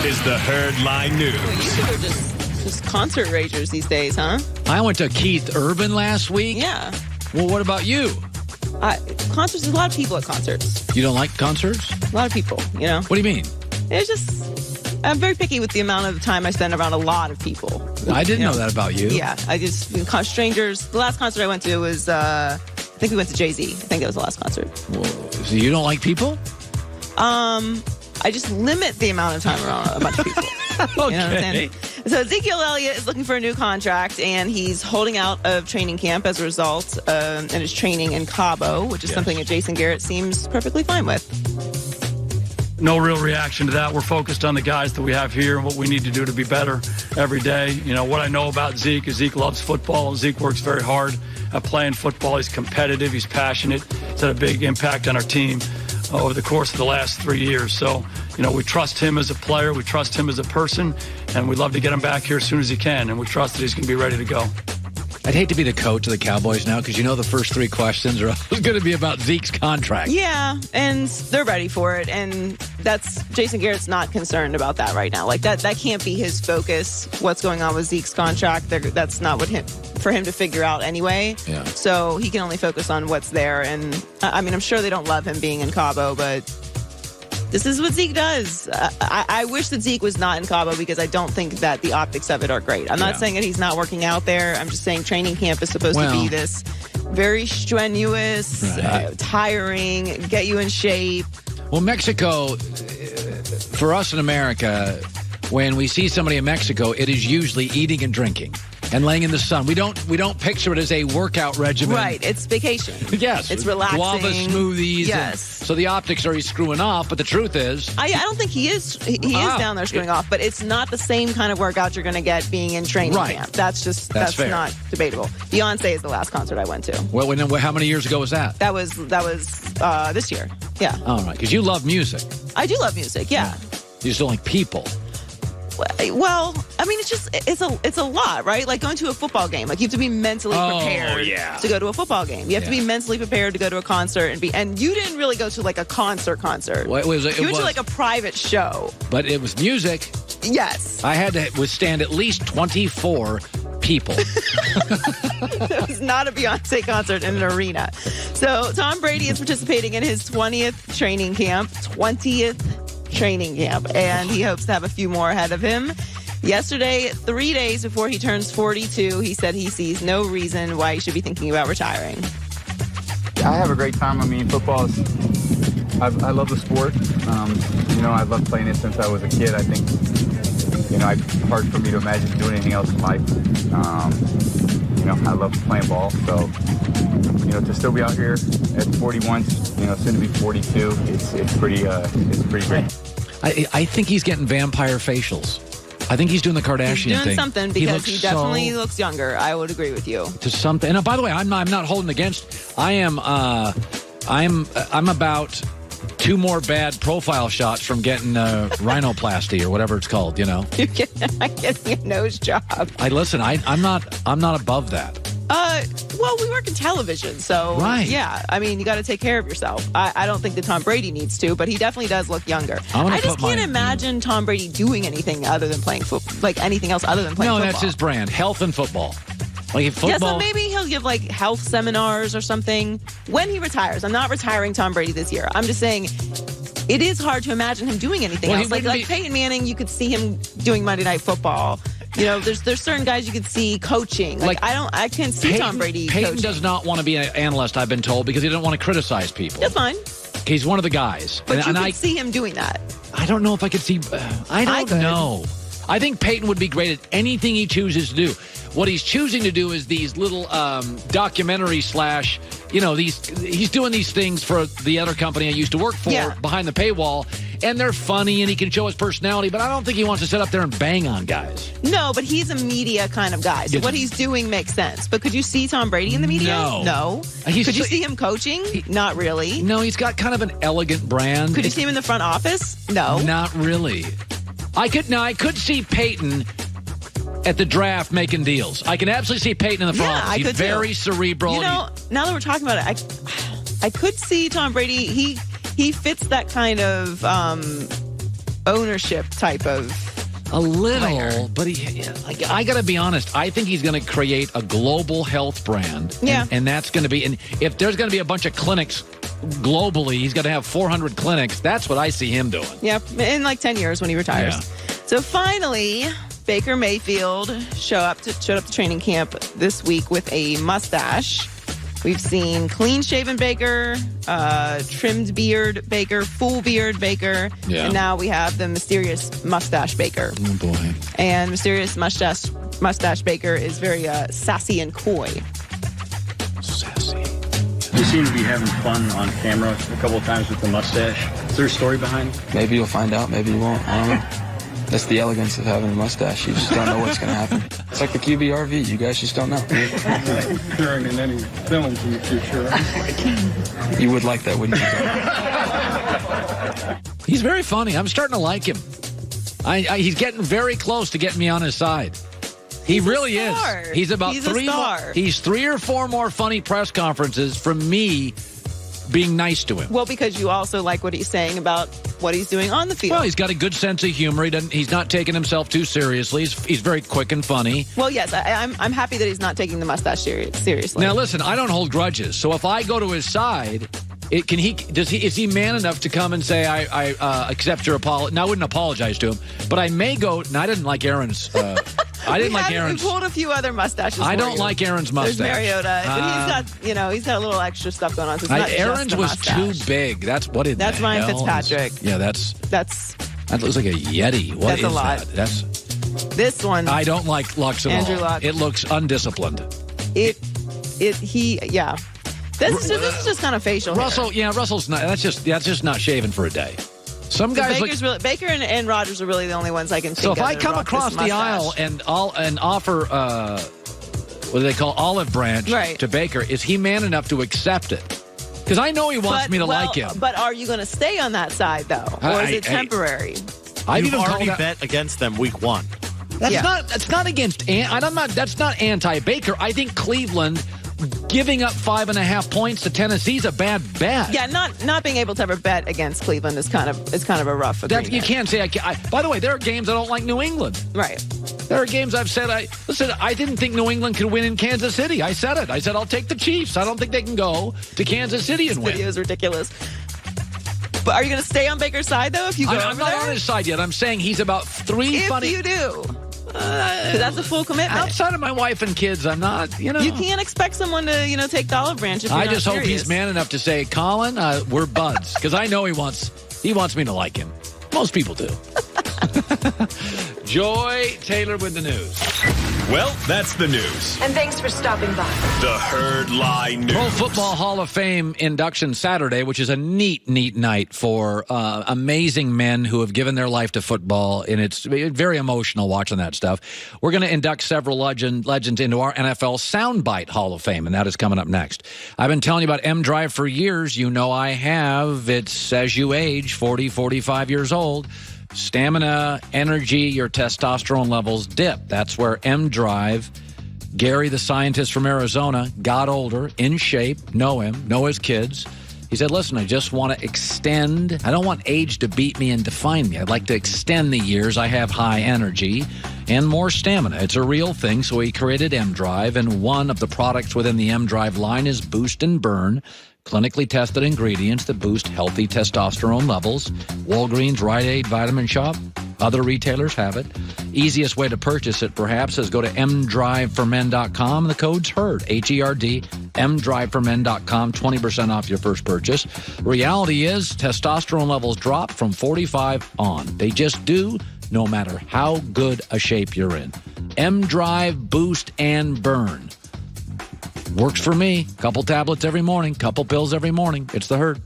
is the Herdline News. Well, you two are just concert ragers these days, huh? I went to Keith Urban last week. Yeah. Well, what about you? Concerts, there's a lot of people at concerts. You don't like concerts? A lot of people, you know? What do you mean? It's just, I'm very picky with the amount of time I spend around a lot of people. I didn't know that about you. Yeah, strangers. The last concert I went to was, I think we went to Jay-Z. I think that was the last concert. Well, so you don't like people? I just limit the amount of time around a bunch of people. Okay. You know what I'm saying? So Ezekiel Elliott is looking for a new contract, and he's holding out of training camp as a result, and his training in Cabo, which is something that Jason Garrett seems perfectly fine with. No real reaction to that. We're focused on the guys that we have here and what we need to do to be better every day. You know, what I know about Zeke is Zeke loves football. Zeke works very hard at playing football. He's competitive. He's passionate. He's had a big impact on our team over the course of the last 3 years. So, you know, we trust him as a player. We trust him as a person. And we'd love to get him back here as soon as he can. And we trust that he's going to be ready to go. I'd hate to be the coach of the Cowboys now because you know the first three questions are going to be about Zeke's contract. Yeah, and they're ready for it. And that's Jason Garrett's not concerned about that right now. Like that can't be his focus. What's going on with Zeke's contract? That's not for him to figure out anyway. Yeah. So he can only focus on what's there. And I mean, I'm sure they don't love him being in Cabo, but this is what Zeke does. I wish that Zeke was not in Cabo because I don't think that the optics of it are great. I'm not saying that he's not working out there. I'm just saying training camp is supposed to be this very strenuous, tiring, get you in shape. Well, Mexico, for us in America, when we see somebody in Mexico, it is usually eating and drinking and laying in the sun. We don't picture it as a workout regimen. Right, it's vacation. Yes. It's relaxing. Guava smoothies. Yes. So the optics are he's screwing off, but the truth is... I don't think he is. He is down there screwing off, but it's not the same kind of workout you're going to get being in training camp. That's not debatable. Beyonce is the last concert I went to. Well, how many years ago was that? That was this year. Yeah. All right, because you love music. I do love music, yeah. You just don't like people. Well, I mean, it's a lot, right? Like going to a football game. Like you have to be mentally prepared to go to a football game. You have to be mentally prepared to go to a concert and you didn't really go to like a concert. Well, you went to like a private show. But it was music. Yes. I had to withstand at least 24 people. It was not a Beyonce concert in an arena. So Tom Brady is participating in his 20th training camp. And he hopes to have a few more ahead of him. Yesterday, 3 days before he turns 42, he said he sees no reason why he should be thinking about retiring. I have a great time. I mean, football is, I love the sport. I loved playing it since I was a kid. I think, it's hard for me to imagine doing anything else in life. I love playing ball. So, to still be out here at 41, soon to be 42, it's pretty great. I think he's getting vampire facials. I think he's doing the Kardashian thing. He's doing something because he definitely looks younger. I would agree with you. To something. And by the way, I'm not holding against. I'm about 2 more bad profile shots from getting rhinoplasty or whatever it's called. You're I'm not above that. Well, we work in television, so yeah. I mean, you got to take care of yourself. I don't think that Tom Brady needs to, but he definitely does look younger. I just can't imagine Tom Brady doing anything other than playing football, like anything else other than playing football. No, that's his brand, health and football. Like football. Yeah, so maybe he'll give like health seminars or something when he retires. I'm not retiring Tom Brady this year. I'm just saying it is hard to imagine him doing anything else. Like Peyton Manning, you could see him doing Monday Night Football. There's certain guys you could see coaching. I can't see Tom Brady Peyton coaching. does not want to be an analyst, I've been told, because he doesn't want to criticize people. That's fine. He's one of the guys. But you could see him doing that. I don't know if I could see... I don't know. I think Peyton would be great at anything he chooses to do. What he's choosing to do is these little documentary / he's doing these things for the other company I used to work for behind the paywall, and they're funny and he can show his personality, but I don't think he wants to sit up there and bang on guys. No, but he's a media kind of guy, so what he's doing makes sense. But could you see Tom Brady in the media? No. Could you see him coaching? Not really. No, he's got kind of an elegant brand. Could you see him in the front office? No. Not really. I could see Peyton at the draft making deals. I can absolutely see Peyton in the front office. He's very cerebral. Now that we're talking about it, I could see Tom Brady. He fits that kind of ownership type of a little player. But I gotta be honest, I think he's gonna create a global health brand. Yeah. And that's gonna be, and if there's gonna be a bunch of clinics globally, he's gonna have 400 clinics. That's what I see him doing. Yep, in like 10 years when he retires. Yeah. So finally, Baker Mayfield showed up to training camp this week with a mustache. We've seen clean-shaven Baker, trimmed beard Baker, full beard Baker, and now we have the mysterious mustache Baker. Oh, boy. And mysterious mustache Baker is very sassy and coy. Sassy. You seem to be having fun on camera a couple of times with the mustache. Is there a story behind it? Maybe you'll find out, maybe you won't. I don't know. That's the elegance of having a mustache. You just don't know what's going to happen. It's like the QBRV. You guys just don't know. Appearing in any films in the future. You would like that, wouldn't you? He's very funny. I'm starting to like him. He's getting very close to getting me on his side. He really is. He's about three or four more funny press conferences from me being nice to him. Well, because you also like what he's saying about what he's doing on the field. Well, he's got a good sense of humor. He's not taking himself too seriously. He's very quick and funny. Well, yes, I'm happy that he's not taking the mustache seriously. Now, listen, I don't hold grudges. So if I go to his side, is he man enough to come and say, I accept your apology? Now, I wouldn't apologize to him, but I may go, and I didn't like Aaron's. We pulled a few other mustaches. I don't like Aaron's mustache. There's Mariota, but he's got a little extra stuff going on. So it's not Aaron's was too big. That's what it. That's Ryan Fitzpatrick. Yeah, that looks like a Yeti. What is that? That's this one. I don't like Lux at Andrew all. Luck. It looks undisciplined. This is just kind of facial Russell, hair. yeah, Russell's not. That's just not shaven for a day. Some guys Baker and Rodgers are really the only ones I can think of. of. So if I come across the aisle and offer what do they call olive branch to Baker, is he man enough to accept it? Because I know he wants me to like him. But are you going to stay on that side though, or is it temporary? You've already bet against them week 1. That's not against. That's not anti-Baker. I think Cleveland giving up 5.5 points to Tennessee is a bad bet. Yeah, not being able to ever bet against Cleveland is kind of a rough agreement. You can't say. By the way, there are games I don't like New England. Right. There are games I've said. I didn't think New England could win in Kansas City. I said it. I said I'll take the Chiefs. I don't think they can go to Kansas City and win. This video is ridiculous. But are you going to stay on Baker's side though? If you go, I'm not on his side yet. I'm saying he's about three funny. If you do. That's a full commitment. Outside of my wife and kids, I'm not, You can't expect someone to, take the olive branch if you're I not just hope serious. he's man enough to say, Colin, we're buds. Because I know he wants me to like him. Most people do. Joy Taylor with the news. Well, that's the news. And thanks for stopping by. The Herd Lie News. Pro Football Hall of Fame induction Saturday, which is a neat night for amazing men who have given their life to football, and it's very emotional watching that stuff. We're going to induct several legends into our NFL Soundbite Hall of Fame, and that is coming up next. I've been telling you about M-Drive for years. You know I have. It's as you age, 40, 45 years old. Stamina, energy, your testosterone levels dip. That's where M-Drive, Gary, the scientist from Arizona, got older, in shape, know his kids. He said, listen, I just want to extend. I don't want age to beat me and define me. I'd like to extend the years I have high energy and more stamina. It's a real thing, so he created M-Drive, and one of the products within the M-Drive line is Boost and Burn, clinically tested ingredients that boost healthy testosterone levels. Walgreens, Rite Aid, Vitamin Shop, other retailers have it. Easiest way to purchase it, perhaps, is go to mdriveformen.com. The code's HERD, H-E-R-D, mdriveformen.com, 20% off your first purchase. Reality is testosterone levels drop from 45 on. They just do, no matter how good a shape you're in. M-Drive, Boost, and Burn. Works for me. Couple tablets every morning, couple pills every morning. It's the Herd.